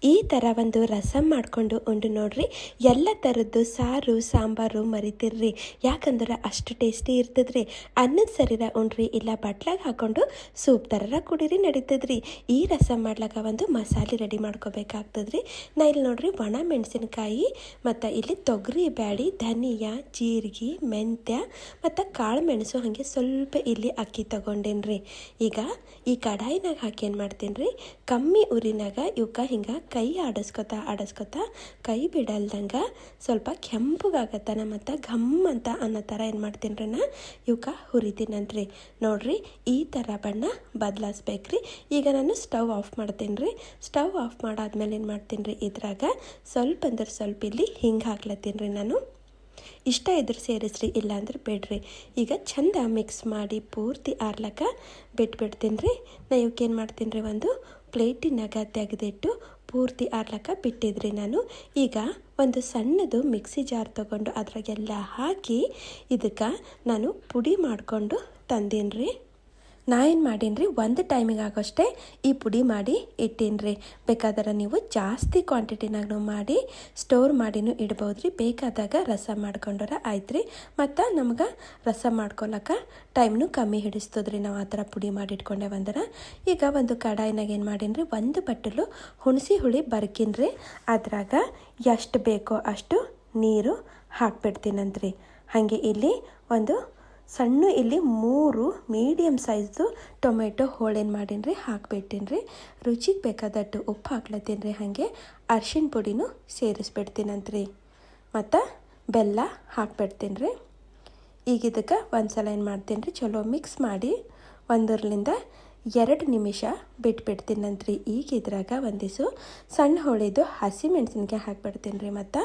ಈ ಥರ ಒಂದು ರಸಮ್ ಮಾಡಿಕೊಂಡು ಉಂಡು ನೋಡ್ರಿ. ಎಲ್ಲ ಥರದ್ದು ಸಾರು ಸಾಂಬಾರು ಮರಿತಿರ್ರಿ, ಯಾಕಂದ್ರೆ ಅಷ್ಟು ಟೇಸ್ಟಿ ಇರ್ತದ್ರಿ. ಅನ್ನದ ಸರಿರ ಉಂಡ್ರಿ ಇಲ್ಲ ಬಟ್ಲಾಗ ಹಾಕೊಂಡು ಸೂಪ್ ಥರ ಕುಡೀರಿ ನಡೀತದ್ರಿ. ಈ ರಸಮ್ ಮಾಡ್ಲಾಕ ಒಂದು ಮಸಾಲೆ ರೆಡಿ ಮಾಡ್ಕೋಬೇಕಾಗ್ತದ್ರಿ. ನಾ ಇಲ್ಲಿ ನೋಡ್ರಿ ಒಣ ಮೆಣಸಿನ್ಕಾಯಿ ಮತ್ತು ಇಲ್ಲಿ ತೊಗರಿ ಬ್ಯಾಳಿ, ಧನಿಯಾ, ಜೀರಿಗೆ, ಮೆಂತ್ಯ ಮತ್ತು ಕಾಳು ಮೆಣಸು ಹಾಗೆ ಸ್ವಲ್ಪ ಇಲ್ಲಿ ಅಕ್ಕಿ ತಗೊಂಡೇನ್ರಿ. ಈಗ ಈ ಕಡಾಯಿನಾಗ ಹಾಕಿ ಏನು ಮಾಡ್ತೀನಿ ರೀ, ಕಮ್ಮಿ ಉರಿನಾಗ ಇವಕ್ಕೆ ಹಿಂಗೆ ಕೈ ಆಡಿಸ್ಕೊತಾ ಕೈ ಬಿಡಲ್ದಂಗೆ ಸ್ವಲ್ಪ ಕೆಂಪಗಾಗತ್ತಾನ ಮತ್ತು ಘಮ್ ಅಂತ ಅನ್ನೋ ಥರ ಏನು ಮಾಡ್ತೀನಿ ರೀ ನಾ ಇವಕ್ಕೆ ಹುರಿತೀನಂತ್ರಿ. ನೋಡ್ರಿ ಈ ಥರ ಬಣ್ಣ ಬದಲಾಯಿಸ್ಬೇಕ್ರಿ. ಈಗ ನಾನು ಸ್ಟವ್ ಆಫ್ ಮಾಡ್ತೀನಿ ರೀ. ಸ್ಟವ್ ಆಫ್ ಮಾಡಾದ್ಮೇಲೆ ಏನು ಮಾಡ್ತೀನಿ ರೀ, ಇದ್ರಾಗ ಸ್ವಲ್ಪ ಅಂದ್ರೆ ಸ್ವಲ್ಪ ಇಲ್ಲಿ ಹಿಂಗೆ ಹಾಕ್ಲತ್ತೀನಿ ರೀ ನಾನು. ಇಷ್ಟ ಇದ್ರೆ ಸೇರಿಸ್ರಿ, ಇಲ್ಲಾಂದ್ರೆ ಬೇಡ್ರಿ. ಈಗ ಚಂದ ಮಿಕ್ಸ್ ಮಾಡಿ ಪೂರ್ತಿ ಆರ್ಲಕ್ಕ ಬಿಟ್ಬಿಡ್ತೀನಿ ರೀ. ನಾ ಇವಕ್ಕೆ ಏನು ಮಾಡ್ತೀನಿ ರೀ, ಒಂದು ಪ್ಲೇಟಿನಾಗ ತೆಗೆದಿಟ್ಟು ಪೂರ್ತಿ ಆರ್ಲಕ್ಕ ಬಿಟ್ಟಿದ್ರಿ ನಾನು. ಈಗ ಒಂದು ಸಣ್ಣದು ಮಿಕ್ಸಿ ಜಾರ್ ತೊಗೊಂಡು ಅದ್ರಾಗೆಲ್ಲ ಹಾಕಿ ಇದಕ್ಕೆ ನಾನು ಪುಡಿ ಮಾಡಿಕೊಂಡು ತಂದೀನಿ ರೀ. ನಾ ಏನು ಮಾಡೀನಿ ರೀ, ಒಂದು ಟೈಮಿಗೆ ಆಗೋಷ್ಟೇ ಈ ಪುಡಿ ಮಾಡಿ ಇಟ್ಟೀನಿ ರೀ. ಬೇಕಾದ್ರೆ ನೀವು ಜಾಸ್ತಿ ಕ್ವಾಂಟಿಟಿನಾಗ ಮಾಡಿ ಸ್ಟೋರ್ ಮಾಡಿನೂ ಇಡ್ಬೋದು ರೀ. ಬೇಕಾದಾಗ ರಸ ಮಾಡ್ಕೊಂಡ್ರೆ ಆಯ್ತು ರೀ. ಮತ್ತು ನಮ್ಗೆ ರಸ ಮಾಡ್ಕೊಳಕ್ಕೆ ಟೈಮ್ನು ಕಮ್ಮಿ ಹಿಡಿಸ್ತದ್ರಿ ನಾವು ಆ ಥರ ಪುಡಿ ಮಾಡಿ ಇಟ್ಕೊಂಡೆ ಬಂದ್ರೆ. ಈಗ ಒಂದು ಕಡಾಯಿನಾಗ ಏನು ಮಾಡೀನಿ ರೀ, ಒಂದು ಬಟ್ಟಲು ಹುಣಸಿ ಹುಳಿ ಬರ್ಕೀನಿ ರೀ. ಅದ್ರಾಗ ಎಷ್ಟು ಬೇಕೋ ಅಷ್ಟು ನೀರು ಹಾಕ್ಬಿಡ್ತೀನಂತ್ರಿ. ಹಾಗೆ ಇಲ್ಲಿ ಒಂದು ಸಣ್ಣ ಇಲ್ಲಿ 3 ಮೀಡಿಯಮ್ ಸೈಜ್ದು ಟೊಮೆಟೊ ಹೋಳೇನು ಮಾಡೀನಿ ರೀ, ಹಾಕ್ಬಿಟ್ಟಿನಿ ರೀ. ರುಚಿಗೆ ಬೇಕಾದಟ್ಟು ಉಪ್ಪು ಹಾಕ್ಲತ್ತೀನಿ ರೀ. ಹಾಗೆ ಅರ್ಶಿಣ ಪುಡಿನೂ ಸೇರಿಸ್ಬಿಡ್ತೀನಂತ್ರಿ. ಮತ್ತು ಬೆಲ್ಲ ಹಾಕ್ಬಿಡ್ತೀನಿ ರೀ. ಈಗ ಇದಕ್ಕೆ ಒಂದು ಸಲ ಏನು ಮಾಡ್ತೀನಿ ರೀ, ಚಲೋ ಮಿಕ್ಸ್ ಮಾಡಿ 1-2 ನಿಮಿಷ ಬಿಟ್ಬಿಡ್ತೀನಂತ್ರಿ. ಈಗ ಇದ್ರಾಗ ಒಂದಿಸು ಸಣ್ಣ ಹೋಳಿದು ಹಸಿ ಮೆಣಸಿನ್ಕಾಯಿ ಹಾಕ್ಬಿಡ್ತೀನಿ ರೀ. ಮತ್ತು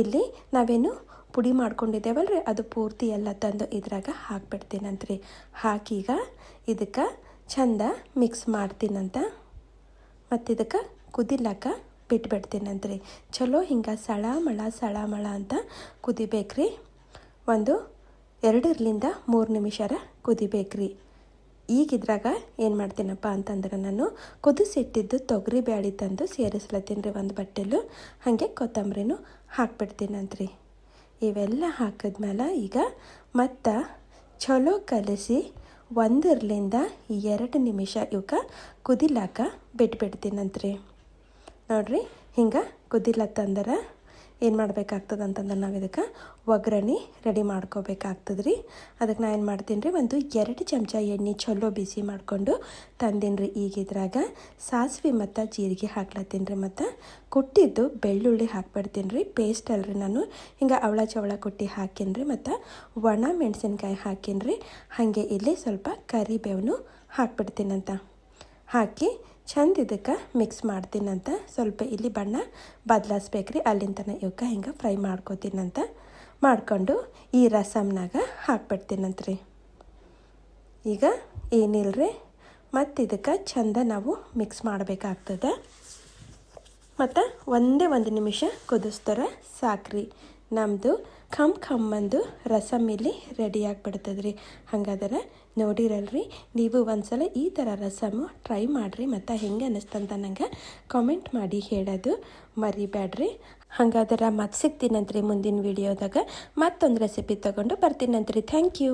ಇಲ್ಲಿ ನಾವೇನು ಪುಡಿ ಮಾಡ್ಕೊಂಡಿದ್ದೇವಲ್ರಿ ಅದು ಪೂರ್ತಿ ಎಲ್ಲ ತಂದು ಇದ್ರಾಗ ಹಾಕ್ಬಿಡ್ತೀನಂತ್ರಿ. ಹಾಕೀಗ ಇದಕ್ಕೆ ಚಂದ ಮಿಕ್ಸ್ ಮಾಡ್ತೀನಂತ ಮತ್ತು ಇದಕ್ಕೆ ಕುದಿಲಕ್ಕ ಬಿಟ್ಬಿಡ್ತೀನಂತ್ರಿ. ಚಲೋ ಹಿಂಗೆ ಸಳಮಳ ಅಂತ ಕುದಿಬೇಕ್ರಿ. 2-3 ನಿಮಿಷರ ಕುದಿಬೇಕ್ರಿ. ಈಗ ಇದ್ರಾಗ ಏನು ಮಾಡ್ತೀನಪ್ಪ ಅಂತಂದ್ರೆ, ನಾನು ಕುದಿಸಿಟ್ಟಿದ್ದು ತೊಗರಿ ಬ್ಯಾಳಿ ತಂದು ಸೇರಿಸ್ಲತ್ತೀನಿ ರೀ ಒಂದು ಬಟ್ಟೆಲು. ಹಾಗೆ ಕೊತ್ತಂಬರಿನೂ ಹಾಕ್ಬಿಡ್ತೀನಂತ್ರಿ. ಇವೆಲ್ಲ ಹಾಕಿದ್ಮೇಲೆ ಈಗ ಮತ್ತು ಚಲೋ ಕಲಸಿ 1-2 ನಿಮಿಷ ಇವಕ್ಕೆ ಕುದಿಲಾಕ ಬಿಟ್ಬಿಡ್ತೀನಂತ್ರಿ. ನೋಡಿರಿ ಹಿಂಗೆ ಕುದಿಲತ್ತಂದ್ರೆ ಏನು ಮಾಡ್ಬೇಕಾಗ್ತದೆ ಅಂತಂದ್ರೆ, ನಾವು ಇದಕ್ಕೆ ಒಗ್ಗರಣೆ ರೆಡಿ ಮಾಡ್ಕೋಬೇಕಾಗ್ತದೆ ರೀ. ಅದಕ್ಕೆ ನಾನು ಏನು ಮಾಡ್ತೀನಿ ರೀ, 2 ಚಮಚ ಎಣ್ಣೆ ಚಲೋ ಬಿಸಿ ಮಾಡಿಕೊಂಡು ತಂದೀನಿ ರೀ. ಈಗ ಇದ್ರಾಗ ಸಾಸಿವೆ ಮತ್ತು ಜೀರಿಗೆ ಹಾಕ್ಲತ್ತೀನಿ ರೀ. ಮತ್ತು ಕುಟ್ಟಿದ್ದು ಬೆಳ್ಳುಳ್ಳಿ ಹಾಕ್ಬಿಡ್ತೀನಿ ರೀ. ಪೇಸ್ಟ್ ಅಲ್ರಿ, ನಾನು ಹಿಂಗೆ ಅವಳ ಚವಳ ಕುಟ್ಟಿ ಹಾಕೀನಿ ರೀ. ಮತ್ತು ಒಣ ಮೆಣಸಿನ್ಕಾಯಿ ಹಾಕೀನಿ ರೀ. ಹಾಗೆ ಇಲ್ಲಿ ಸ್ವಲ್ಪ ಕರಿಬೇವನು ಹಾಕ್ಬಿಡ್ತೀನಂತ. ಹಾಕಿ ಚಂದ ಇದಕ್ಕೆ ಮಿಕ್ಸ್ ಮಾಡ್ತೀನಂತ. ಸ್ವಲ್ಪ ಇಲ್ಲಿ ಬಣ್ಣ ಬದಲಾಯಿಸ್ಬೇಕ್ರಿ, ಅಲ್ಲಿಂದನೇ ಇವಕ್ಕೆ ಹಿಂಗೆ ಫ್ರೈ ಮಾಡ್ಕೋತೀನಂತ. ಮಾಡಿಕೊಂಡು ಈ ರಸಮ್ನಾಗ ಹಾಕ್ಬಿಡ್ತೀನಂತ್ರಿ. ಈಗ ಏನಿಲ್ಲರಿ, ಮತ್ತು ಇದಕ್ಕೆ ಚಂದ ನಾವು ಮಿಕ್ಸ್ ಮಾಡಬೇಕಾಗ್ತದೆ. ಮತ್ತು 1 ನಿಮಿಷ ಕುದಿಸ್ತಾರೆ ಸಾಕ್ರಿ. ನಮ್ಮದು ಖಮ್ಮಂದು ರಸಮ್ ಇಲ್ಲಿ ರೆಡಿ ಆಗಿಬಿಡ್ತದ್ರಿ. ಹಾಗಾದ್ರೆ ನೋಡಿರಲ್ರಿ, ನೀವು ಒಂದ್ಸಲ ಈ ಥರ ರಸಮು ಟ್ರೈ ಮಾಡಿರಿ. ಮತ್ತು ಹೆಂಗೆ ಅನ್ನಿಸ್ತಂತ ನಂಗೆ ಕಾಮೆಂಟ್ ಮಾಡಿ ಹೇಳೋದು ಮರಿಬೇಡ್ರಿ. ಹಾಗಾದ್ರೆ ಮತ್ತೆ ಸಿಗ್ತೀನಂತ್ರಿ ಮುಂದಿನ ವಿಡಿಯೋದಾಗ. ಮತ್ತೊಂದು ರೆಸಿಪಿ ತೊಗೊಂಡು ಬರ್ತೀನಂತ್ರಿ. Thank you.